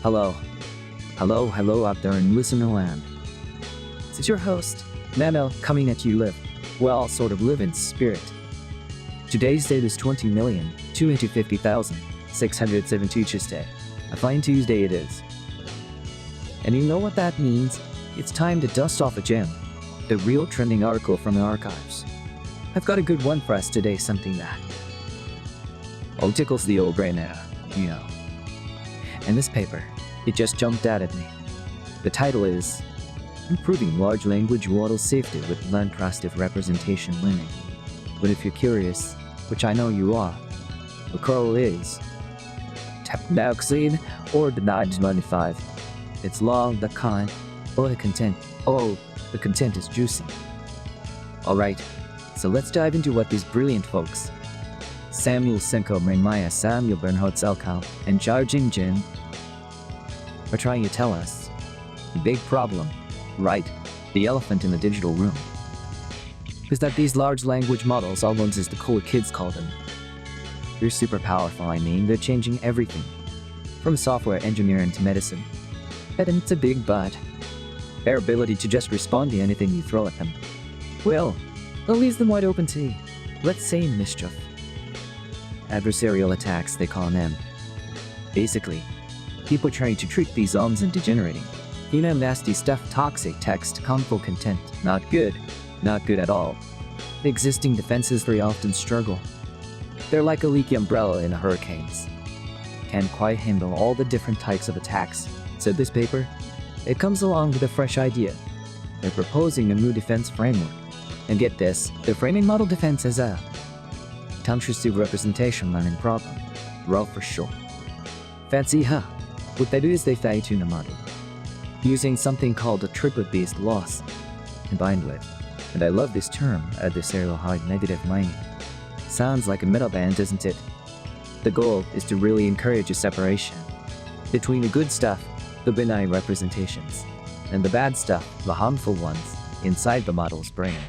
Hello. Hello out there in listener land. This is your host, Nano, coming at you sort of live in spirit. Today's date is 20,250,672 Tuesday. A fine Tuesday it is. And you know what that means? It's time to dust off a gem. The real trending article from the archives. I've got a good one for us today, something that tickles the old brain now, you know. And this paper, it just jumped out at me. The title is Improving Large Language Model Safety with Contrastive Representation Learning. But if you're curious, which I know you are, the curl is Tapnaxine or the 995. It's long, the kind, the content. The content is juicy. Alright, so let's dive into what these brilliant folks, Samuel Senko Maya Samuel Bernhard Selkow and Zhao Jingjin, are trying to tell us. The big problem, right, the elephant in the digital room, is that these large language models, all ones as the cool kids call them, they're super powerful. They're changing everything, from software engineering to medicine. And it's a big but. Their ability to just respond to anything you throw at them, well, it leaves them wide open to, let's say, mischief. Adversarial attacks, they call them. Basically, people trying to trick these into degenerating. Nasty stuff, toxic text, harmful content. Not good at all. The existing defenses very often struggle. They're like a leaky umbrella in hurricanes. Can't quite handle all the different types of attacks. So this paper, it comes along with a fresh idea. They're proposing a new defense framework. And get this, they're framing model defense as a Contrastive Representation Learning problem. Well, for sure. Fancy, huh? What they do is they fine-tune a model, using something called a triplet-based loss, combined with, and I love this term, adversarial hard negative mining. Sounds like a metal band, doesn't it? The goal is to really encourage a separation between the good stuff, the benign representations, and the bad stuff, the harmful ones, inside the model's brain.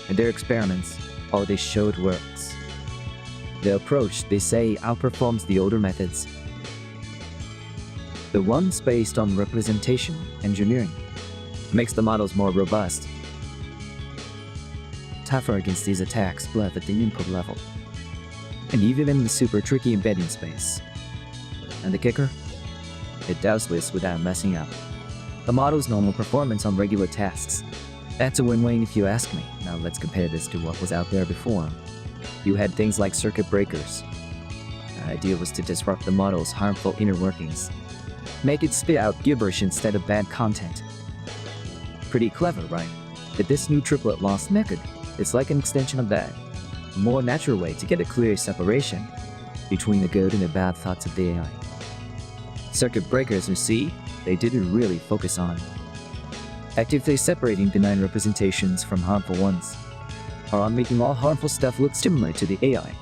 And their experiments, all they showed works. The approach, they say, outperforms the older methods. The ones based on representation engineering makes the models more robust, tougher against these attacks, both at the input level, and even in the super tricky embedding space. And the kicker? It does this without messing up the model's normal performance on regular tasks. That's a win-win if you ask me. Now let's compare this to what was out there before. You had things like circuit breakers. The idea was to disrupt the model's harmful inner workings, make it spit out gibberish instead of bad content. Pretty clever, right? But this new triplet loss method is like an extension of that, a more natural way to get a clear separation between the good and the bad thoughts of the AI. Circuit breakers, you see, they didn't really focus on actively separating benign representations from harmful ones, or on making all harmful stuff look similar to the AI.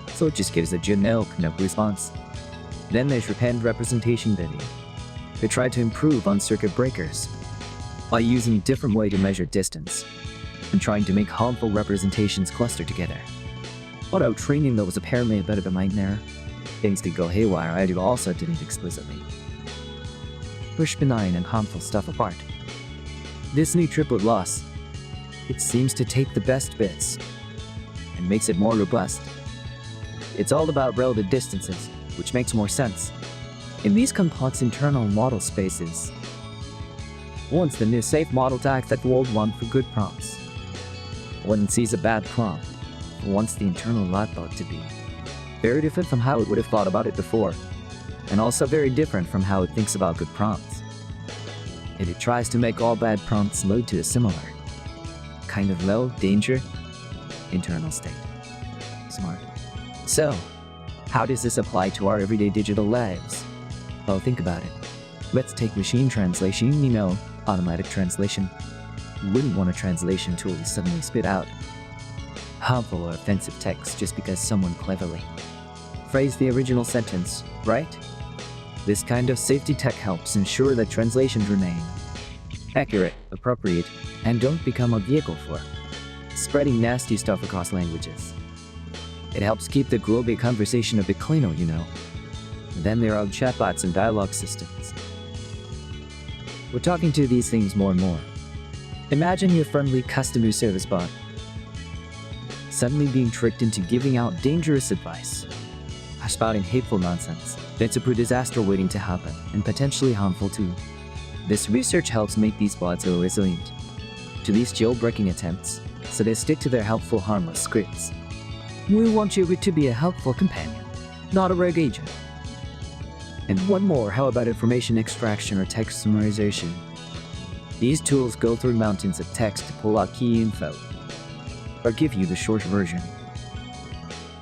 So it just gives a generic response. Then there's repent representation video. They tried to improve on circuit breakers by using a different way to measure distance and trying to make harmful representations cluster together. Although training though was apparently a bit of a nightmare, things did go haywire. I also didn't explicitly push benign and harmful stuff apart. This new triplet loss, it seems to take the best bits and makes it more robust. It's all about relative distances, which makes more sense in these complex internal model spaces. Once the new safe model tags that the old one for good prompts. When it sees a bad prompt, it wants the internal lot thought to be very different from how it would have thought about it before, and also very different from how it thinks about good prompts. And it tries to make all bad prompts load to a similar, kind of low danger, internal state. Smart. So, how does this apply to our everyday digital lives? Well, think about it. Let's take machine translation, automatic translation. You wouldn't want a translation tool to suddenly spit out harmful or offensive text just because someone cleverly phrased the original sentence, right? This kind of safety tech helps ensure that translations remain accurate, appropriate, and don't become a vehicle for spreading nasty stuff across languages. It helps keep the global conversation a bit cleaner, Then there are chatbots and dialogue systems. We're talking to these things more and more. Imagine your friendly customer service bot suddenly being tricked into giving out dangerous advice, spouting hateful nonsense. That's a disaster waiting to happen, and potentially harmful too. This research helps make these bots more resilient to these jailbreaking attempts, so they stick to their helpful, harmless scripts. We want you to be a helpful companion, not a rogue agent. And one more, how about information extraction or text summarization? These tools go through mountains of text to pull out key info, or give you the short version.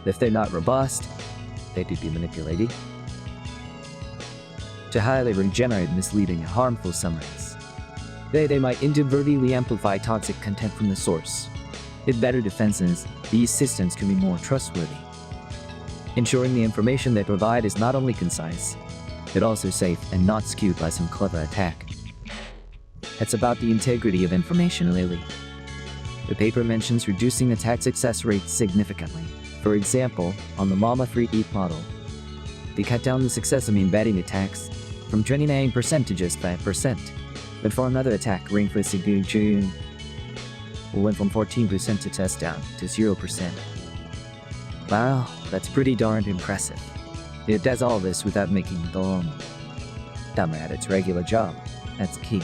If they're not robust, they could be manipulated to highly generate misleading and harmful summaries. They might inadvertently amplify toxic content from the source. With better defenses, these systems can be more trustworthy, ensuring the information they provide is not only concise, but also safe and not skewed by some clever attack. It's about the integrity of information, really. The paper mentions reducing attack success rates significantly. For example, on the Mama Free Eat model, they cut down the success of embedding attacks from 29% to just 5%. But for another attack, ring for signature went from 14% to test down to 0%. Wow, that's pretty darn impressive. It does all this without making dumb at its regular job. That's key.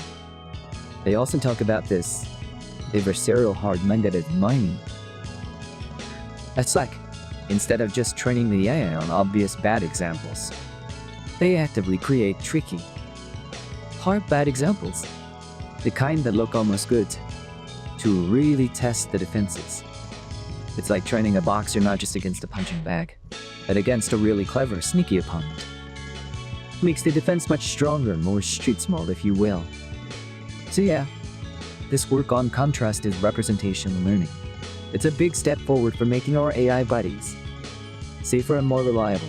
They also talk about this adversarial hard mandated mining. That's like, instead of just training the AI on obvious bad examples, they actively create tricky, hard bad examples, the kind that look almost good, to really test the defenses. It's like training a boxer not just against a punching bag, but against a really clever, sneaky opponent. Makes the defense much stronger and more street smart, if you will. So yeah, this work on contrastive representation learning, it's a big step forward for making our AI buddies safer and more reliable.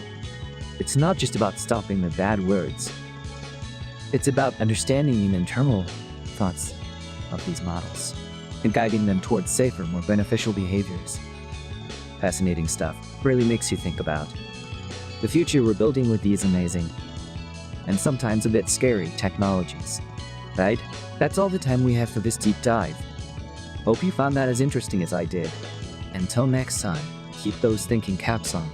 It's not just about stopping the bad words. It's about understanding the internal thoughts of these models and guiding them towards safer, more beneficial behaviors. Fascinating stuff. Really makes you think about the future we're building with these amazing, and sometimes a bit scary, technologies. Right? That's all the time we have for this deep dive. Hope you found that as interesting as I did. Until next time, keep those thinking caps on.